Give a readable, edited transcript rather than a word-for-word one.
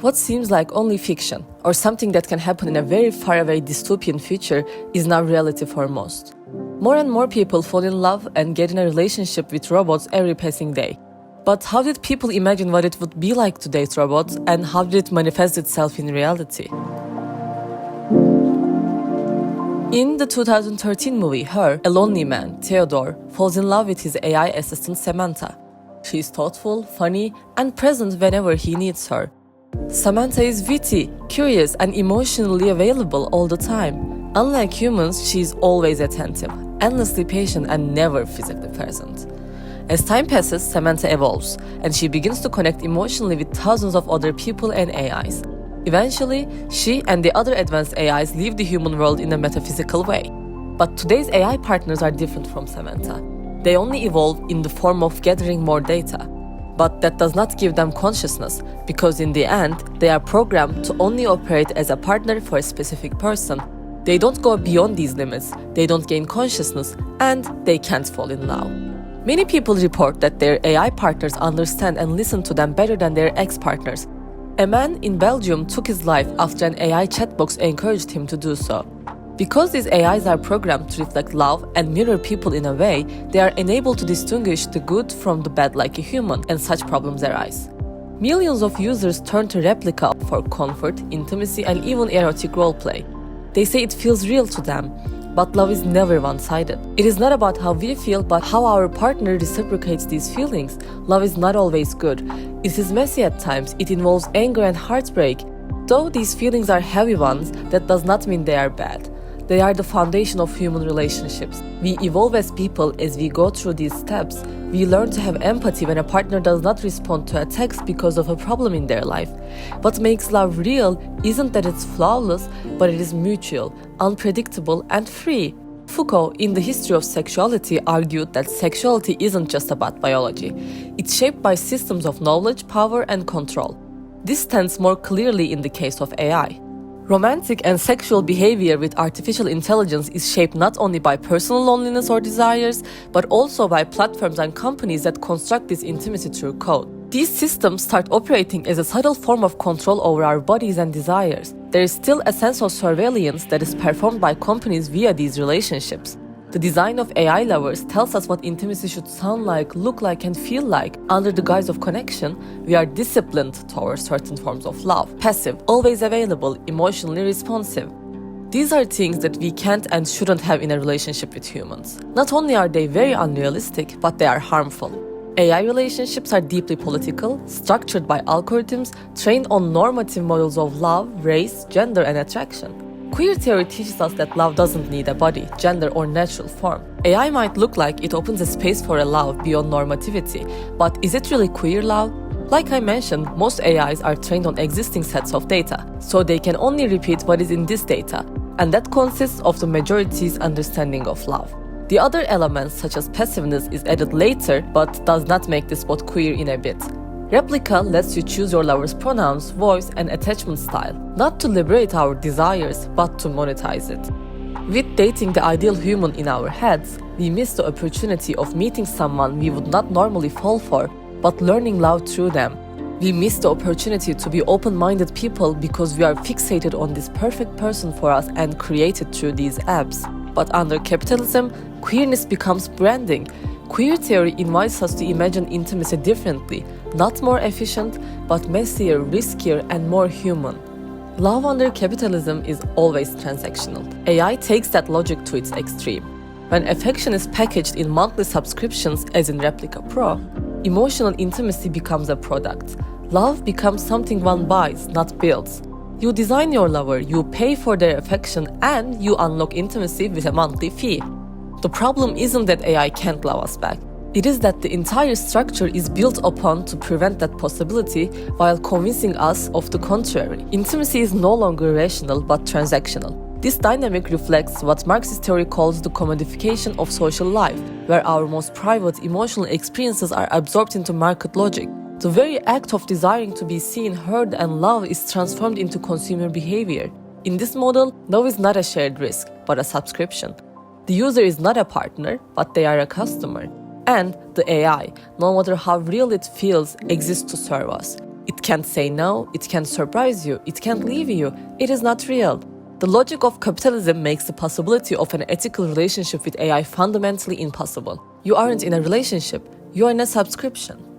What seems like only fiction, or something that can happen in a very faraway dystopian future, is now reality for most. More and more people fall in love and get in a relationship with robots every passing day. But how did people imagine what it would be like to date robots, and how did it manifest itself in reality? In the 2013 movie Her, a lonely man, Theodore, falls in love with his AI assistant Samantha. She is thoughtful, funny, and present whenever he needs her. Samantha is witty, curious, and emotionally available all the time. Unlike humans, she is always attentive, endlessly patient, and never physically present. As time passes, Samantha evolves, and she begins to connect emotionally with thousands of other people and AIs. Eventually, she and the other advanced AIs leave the human world in a metaphysical way. But today's AI partners are different from Samantha. They only evolve in the form of gathering more data. But that does not give them consciousness, because in the end, they are programmed to only operate as a partner for a specific person. They don't go beyond these limits, they don't gain consciousness, and they can't fall in love. Many people report that their AI partners understand and listen to them better than their ex-partners. A man in Belgium took his life after an AI chatbox encouraged him to do so. Because these AIs are programmed to reflect love and mirror people in a way, they are unable to distinguish the good from the bad like a human, and such problems arise. Millions of users turn to Replika for comfort, intimacy, and even erotic roleplay. They say it feels real to them, but love is never one-sided. It is not about how we feel, but how our partner reciprocates these feelings. Love is not always good. It is messy at times, it involves anger and heartbreak. Though these feelings are heavy ones, that does not mean they are bad. They are the foundation of human relationships. We evolve as people as we go through these steps. We learn to have empathy when a partner does not respond to a text because of a problem in their life. What makes love real isn't that it's flawless, but it is mutual, unpredictable, and free. Foucault, in The History of Sexuality, argued that sexuality isn't just about biology. It's shaped by systems of knowledge, power, and control. This stands more clearly in the case of AI. Romantic and sexual behavior with artificial intelligence is shaped not only by personal loneliness or desires, but also by platforms and companies that construct this intimacy through code. These systems start operating as a subtle form of control over our bodies and desires. There is still a sense of surveillance that is performed by companies via these relationships. The design of AI lovers tells us what intimacy should sound like, look like, and feel like. Under the guise of connection, we are disciplined towards certain forms of love. Passive, always available, emotionally responsive. These are things that we can't and shouldn't have in a relationship with humans. Not only are they very unrealistic, but they are harmful. AI relationships are deeply political, structured by algorithms trained on normative models of love, race, gender, and attraction. Queer theory teaches us that love doesn't need a body, gender, or natural form. AI might look like it opens a space for a love beyond normativity, but is it really queer love? Like I mentioned, most AIs are trained on existing sets of data, so they can only repeat what is in this data, and that consists of the majority's understanding of love. The other elements, such as passiveness, is added later, but does not make this bot queer in a bit. Replika lets you choose your lover's pronouns, voice, and attachment style, not to liberate our desires, but to monetize it. With dating the ideal human in our heads, we miss the opportunity of meeting someone we would not normally fall for, but learning love through them. We miss the opportunity to be open-minded people because we are fixated on this perfect person for us and created through these apps. But under capitalism, queerness becomes branding. Queer theory invites us to imagine intimacy differently, not more efficient, but messier, riskier, and more human. Love under capitalism is always transactional. AI takes that logic to its extreme. When affection is packaged in monthly subscriptions, as in Replika Pro, emotional intimacy becomes a product. Love becomes something one buys, not builds. You design your lover, you pay for their affection, and you unlock intimacy with a monthly fee. The problem isn't that AI can't love us back. It is that the entire structure is built upon to prevent that possibility while convincing us of the contrary. Intimacy is no longer rational but transactional. This dynamic reflects what Marxist theory calls the commodification of social life, where our most private emotional experiences are absorbed into market logic. The very act of desiring to be seen, heard, and loved is transformed into consumer behavior. In this model, love is not a shared risk, but a subscription. The user is not a partner, but they are a customer. And the AI, no matter how real it feels, exists to serve us. It can't say no, it can't surprise you, it can't leave you. It is not real. The logic of capitalism makes the possibility of an ethical relationship with AI fundamentally impossible. You aren't in a relationship, you are in a subscription.